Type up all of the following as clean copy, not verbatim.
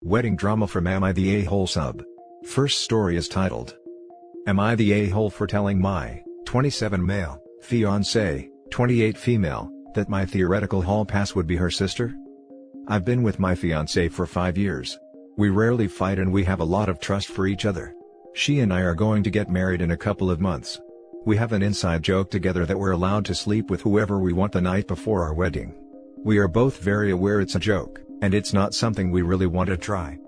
Wedding drama from Am I the A-hole sub. First story is titled, Am I the A-hole for telling my 27 male fiancée, 28 female, that my theoretical hall pass would be her sister? I've been with my fiancée for 5 years. We rarely fight and we have a lot of trust for each other. She and I are going to get married in a couple of months. We have an inside joke together that we're allowed to sleep with whoever we want the night before our wedding. We are both very aware it's a joke, and it's not something we really want to try.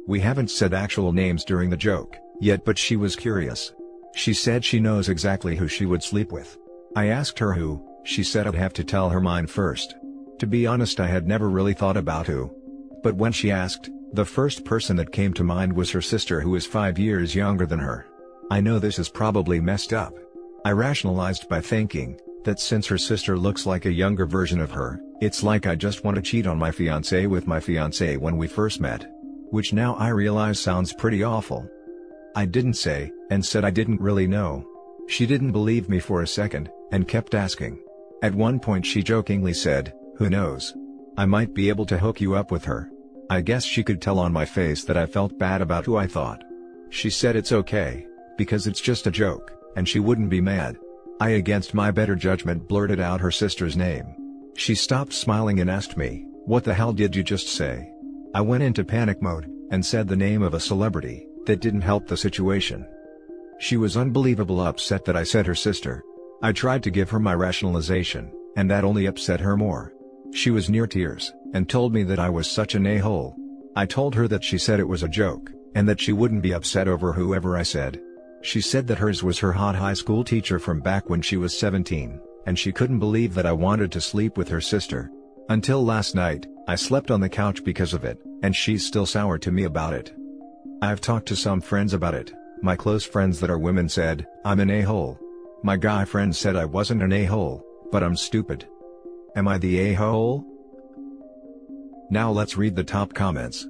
We haven't said actual names during the joke yet, but she was curious. She said she knows exactly who she would sleep with. I asked her who. She said I'd have to tell her mine first. To be honest, I had never really thought about who. But when she asked, the first person that came to mind was her sister, who is 5 years younger than her. I know this is probably messed up. I rationalized by thinking that since her sister looks like a younger version of her, it's like I just want to cheat on my fiancé with my fiancé when we first met. Which now I realize sounds pretty awful. I didn't say, and said I didn't really know. She didn't believe me for a second, and kept asking. At one point she jokingly said, "Who knows? I might be able to hook you up with her." I guess she could tell on my face that I felt bad about who I thought. She said it's okay, because it's just a joke, and she wouldn't be mad. I, against my better judgment, blurted out her sister's name. She stopped smiling and asked me, "What the hell did you just say?" I went into panic mode, and said the name of a celebrity. That didn't help the situation. She was unbelievably upset that I said her sister. I tried to give her my rationalization, and that only upset her more. She was near tears, and told me that I was such an a-hole. I told her that she said it was a joke, and that she wouldn't be upset over whoever I said. She said that hers was her hot high school teacher from back when she was 17, and she couldn't believe that I wanted to sleep with her sister. Until last night, I slept on the couch because of it, and she's still sour to me about it. I've talked to some friends about it. My close friends that are women said, I'm an a-hole. My guy friends said I wasn't an a-hole, but I'm stupid. Am I the a-hole? Now let's read the top comments.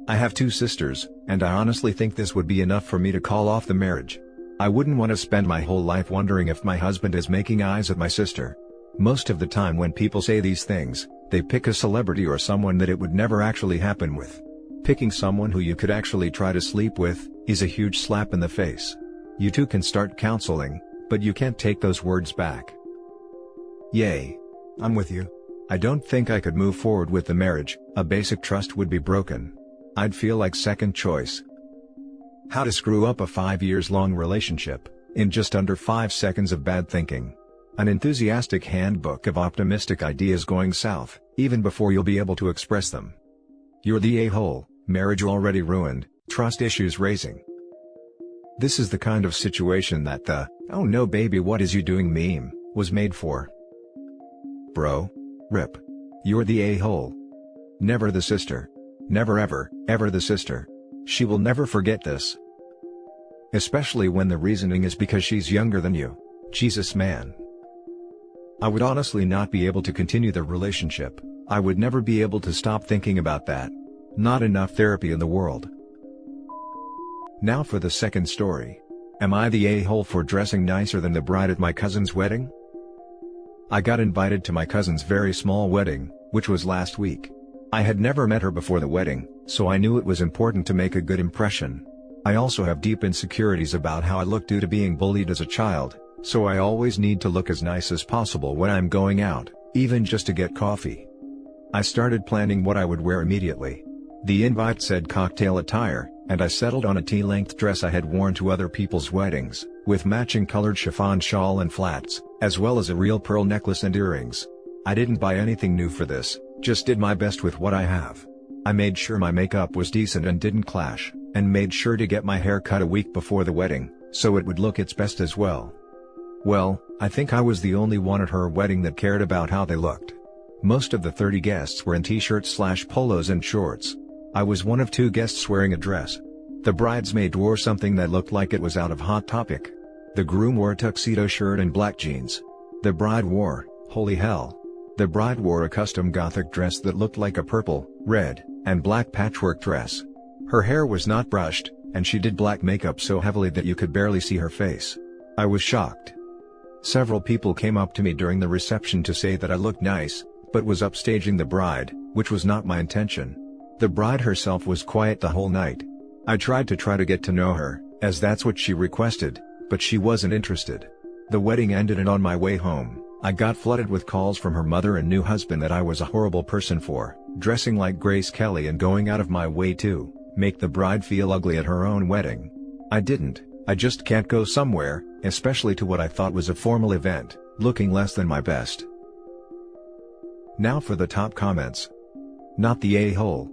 I have 2 sisters, and I honestly think this would be enough for me to call off the marriage. I wouldn't want to spend my whole life wondering if my husband is making eyes at my sister. Most of the time when people say these things, they pick a celebrity or someone that it would never actually happen with. Picking someone who you could actually try to sleep with is a huge slap in the face. You two can start counseling, but you can't take those words back. Yay. I'm with you. I don't think I could move forward with the marriage. A basic trust would be broken. I'd feel like second choice. How to screw up a 5 years long relationship in just under 5 seconds of bad thinking. An enthusiastic handbook of optimistic ideas going south, even before you'll be able to express them. You're the a-hole, marriage already ruined, trust issues raising. This is the kind of situation that the, "Oh no baby what is you doing" meme was made for. Bro. Rip. You're the a-hole. Never the sister. Never ever the sister. She will never forget this. Especially when the reasoning is because she's younger than you. Jesus man. I would honestly not be able to continue the relationship. I would never be able to stop thinking about that. Not enough therapy in the world. Now for the second story. Am I the a-hole for dressing nicer than the bride at my cousin's wedding? I got invited to my cousin's very small wedding, which was last week. I had never met her before the wedding, so I knew it was important to make a good impression. I also have deep insecurities about how I look due to being bullied as a child, so I always need to look as nice as possible when I'm going out, even just to get coffee. I started planning what I would wear immediately. The invite said cocktail attire, and I settled on a tea-length dress I had worn to other people's weddings, with matching colored chiffon shawl and flats, as well as a real pearl necklace and earrings. I didn't buy anything new for this, just did my best with what I have. I made sure my makeup was decent and didn't clash, and made sure to get my hair cut a week before the wedding, so it would look its best as well. Well, I think I was the only one at her wedding that cared about how they looked. Most of the 30 guests were in t-shirts/polos and shorts. I was one of 2 guests wearing a dress. The bridesmaid wore something that looked like it was out of Hot Topic. The groom wore a tuxedo shirt and black jeans. The bride wore, holy hell. The bride wore a custom gothic dress that looked like a purple, red, and black patchwork dress. Her hair was not brushed, and she did black makeup so heavily that you could barely see her face. I was shocked. Several people came up to me during the reception to say that I looked nice, but was upstaging the bride, which was not my intention. The bride herself was quiet the whole night. I tried to get to know her, as that's what she requested, but she wasn't interested. The wedding ended, and on my way home, I got flooded with calls from her mother and new husband that I was a horrible person for dressing like Grace Kelly and going out of my way to make the bride feel ugly at her own wedding. I didn't. I just can't go somewhere, especially to what I thought was a formal event, looking less than my best. Now for the top comments. Not the a-hole.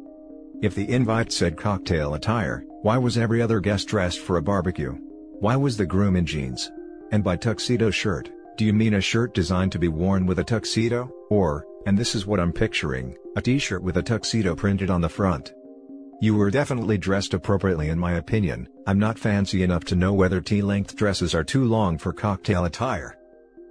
If the invite said cocktail attire, why was every other guest dressed for a barbecue? Why was the groom in jeans? And by tuxedo shirt, do you mean a shirt designed to be worn with a tuxedo, or, and this is what I'm picturing, a t-shirt with a tuxedo printed on the front? You were definitely dressed appropriately in my opinion. I'm not fancy enough to know whether T-length dresses are too long for cocktail attire.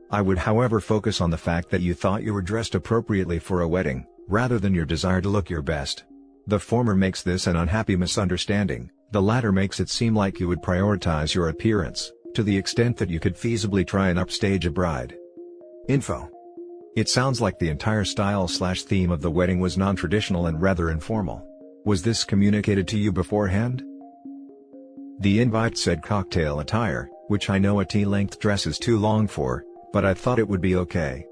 I would however focus on the fact that you thought you were dressed appropriately for a wedding, rather than your desire to look your best. The former makes this an unhappy misunderstanding, the latter makes it seem like you would prioritize your appearance, to the extent that you could feasibly try and upstage a bride. Info. It sounds like the entire style/theme of the wedding was non-traditional and rather informal. Was this communicated to you beforehand? The invite said cocktail attire, which I know a T-length dress is too long for, but I thought it would be okay.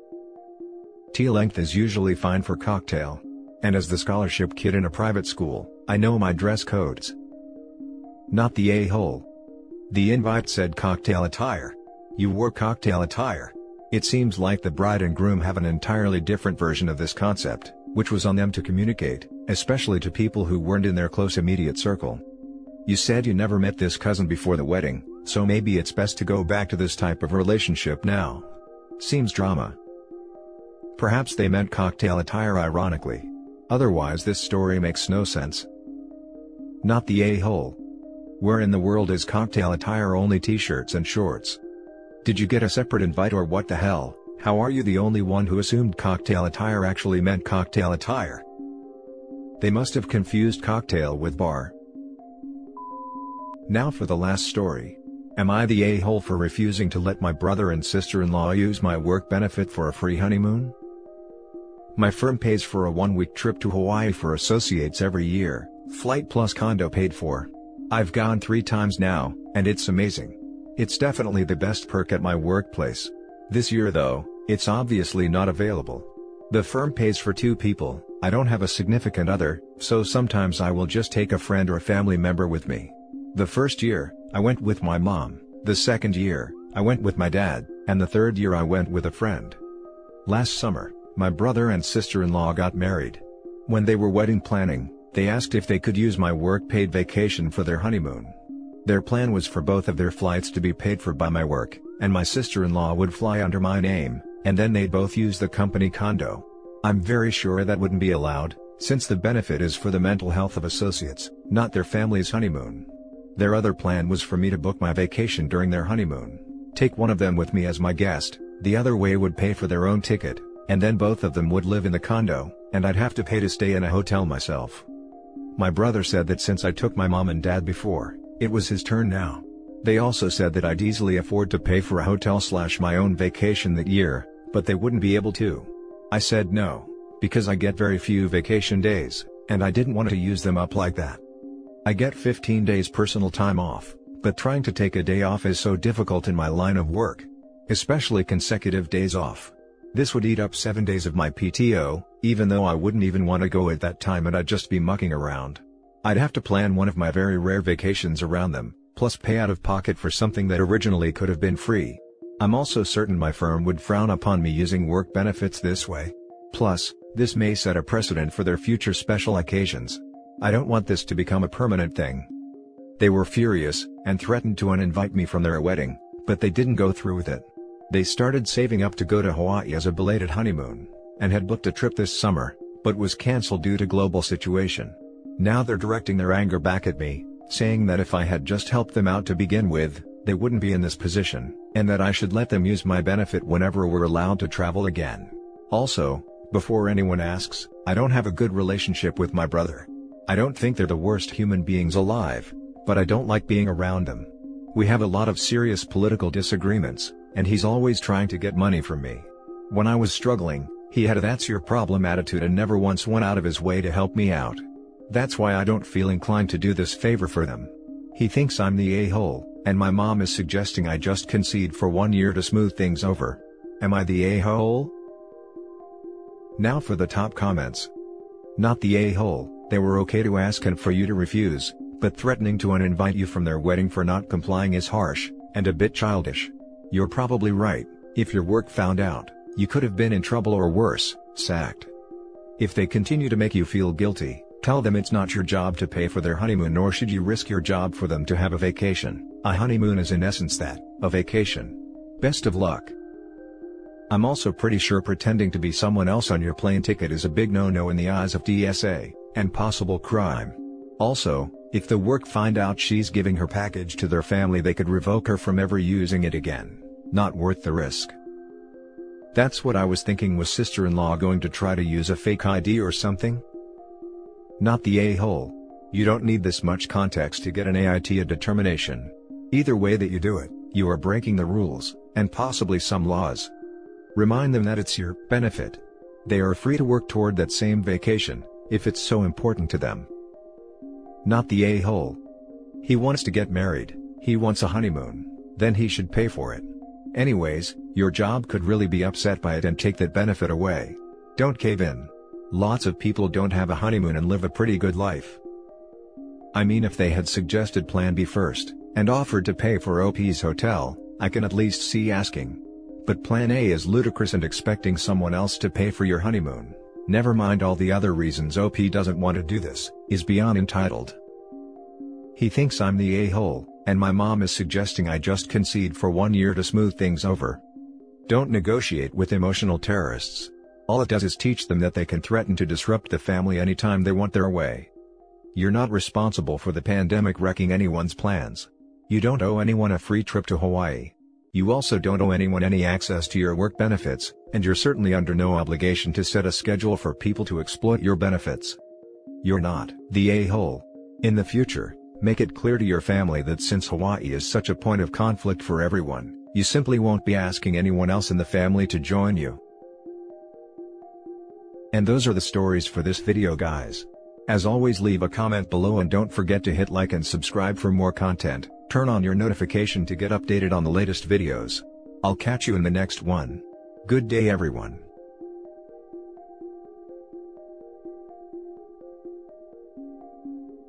T-length is usually fine for cocktail. And as the scholarship kid in a private school, I know my dress codes. Not the a-hole. The invite said cocktail attire. You wore cocktail attire. It seems like the bride and groom have an entirely different version of this concept, which was on them to communicate, especially to people who weren't in their close immediate circle. You said you never met this cousin before the wedding, so maybe it's best to go back to this type of relationship now. Seems drama. Perhaps they meant cocktail attire ironically. Otherwise this story makes no sense. Not the a-hole. Where in the world is cocktail attire only t-shirts and shorts? Did you get a separate invite or what the hell? How are you the only one who assumed cocktail attire actually meant cocktail attire? They must have confused cocktail with bar. Now for the last story. Am I the a-hole for refusing to let my brother and sister-in-law use my work benefit for a free honeymoon? My firm pays for a one-week trip to Hawaii for associates every year, flight plus condo paid for. I've gone 3 times now, and it's amazing. It's definitely the best perk at my workplace. This year though, it's obviously not available. The firm pays for 2 people, I don't have a significant other, so sometimes I will just take a friend or family member with me. The first year, I went with my mom, the second year, I went with my dad, and the third year I went with a friend. Last summer, my brother and sister-in-law got married. When they were wedding planning, they asked if they could use my work-paid vacation for their honeymoon. Their plan was for both of their flights to be paid for by my work, and my sister-in-law would fly under my name, and then they'd both use the company condo. I'm very sure that wouldn't be allowed, since the benefit is for the mental health of associates, not their family's honeymoon. Their other plan was for me to book my vacation during their honeymoon, take one of them with me as my guest, the other way would pay for their own ticket, and then both of them would live in the condo, and I'd have to pay to stay in a hotel myself. My brother said that since I took my mom and dad before, it was his turn now. They also said that I'd easily afford to pay for a hotel/my own vacation that year, but they wouldn't be able to. I said no, because I get very few vacation days, and I didn't want to use them up like that. I get 15 days personal time off, but trying to take a day off is so difficult in my line of work. Especially consecutive days off. This would eat up 7 days of my PTO, even though I wouldn't even want to go at that time and I'd just be mucking around. I'd have to plan one of my very rare vacations around them, plus pay out of pocket for something that originally could have been free. I'm also certain my firm would frown upon me using work benefits this way. Plus, this may set a precedent for their future special occasions. I don't want this to become a permanent thing. They were furious, and threatened to uninvite me from their wedding, but they didn't go through with it. They started saving up to go to Hawaii as a belated honeymoon, and had booked a trip this summer, but was cancelled due to global situation. Now they're directing their anger back at me, saying that if I had just helped them out to begin with, they wouldn't be in this position, and that I should let them use my benefit whenever we're allowed to travel again. Also, before anyone asks, I don't have a good relationship with my brother. I don't think they're the worst human beings alive, but I don't like being around them. We have a lot of serious political disagreements, and he's always trying to get money from me. When I was struggling, he had a "that's your problem" attitude and never once went out of his way to help me out. That's why I don't feel inclined to do this favor for them. He thinks I'm the a-hole, and my mom is suggesting I just concede for 1 year to smooth things over. Am I the a-hole? Now for the top comments. Not the a-hole, they were okay to ask and for you to refuse, but threatening to uninvite you from their wedding for not complying is harsh, and a bit childish. You're probably right, if your work found out, you could have been in trouble or worse, sacked. If they continue to make you feel guilty, tell them it's not your job to pay for their honeymoon, nor should you risk your job for them to have a vacation. A honeymoon is in essence that, a vacation. Best of luck. I'm also pretty sure pretending to be someone else on your plane ticket is a big no-no in the eyes of TSA, and possible crime. Also, if the work find out she's giving her package to their family, they could revoke her from ever using it again. Not worth the risk. That's what I was thinking. Was sister-in-law going to try to use a fake ID or something? Not the a-hole. You don't need this much context to get an AITA determination. Either way that you do it, you are breaking the rules, and possibly some laws. Remind them that it's your benefit. They are free to work toward that same vacation, if it's so important to them. Not the a-hole. He wants to get married, he wants a honeymoon, then he should pay for it. Anyways, your job could really be upset by it and take that benefit away. Don't cave in. Lots of people don't have a honeymoon and live a pretty good life. I mean, if they had suggested plan B first, and offered to pay for OP's hotel, I can at least see asking. But plan A is ludicrous, and expecting someone else to pay for your honeymoon, never mind all the other reasons OP doesn't want to do this, is beyond entitled. He thinks I'm the a-hole, and my mom is suggesting I just concede for 1 year to smooth things over. Don't negotiate with emotional terrorists. All it does is teach them that they can threaten to disrupt the family anytime they want their way. You're not responsible for the pandemic wrecking anyone's plans. You don't owe anyone a free trip to Hawaii. You also don't owe anyone any access to your work benefits, and you're certainly under no obligation to set a schedule for people to exploit your benefits. You're not the a-hole. In the future, make it clear to your family that since Hawaii is such a point of conflict for everyone, you simply won't be asking anyone else in the family to join you. And those are the stories for this video, guys. As always, leave a comment below and don't forget to hit like and subscribe for more content. Turn on your notification to get updated on the latest videos. I'll catch you in the next one. Good day, everyone.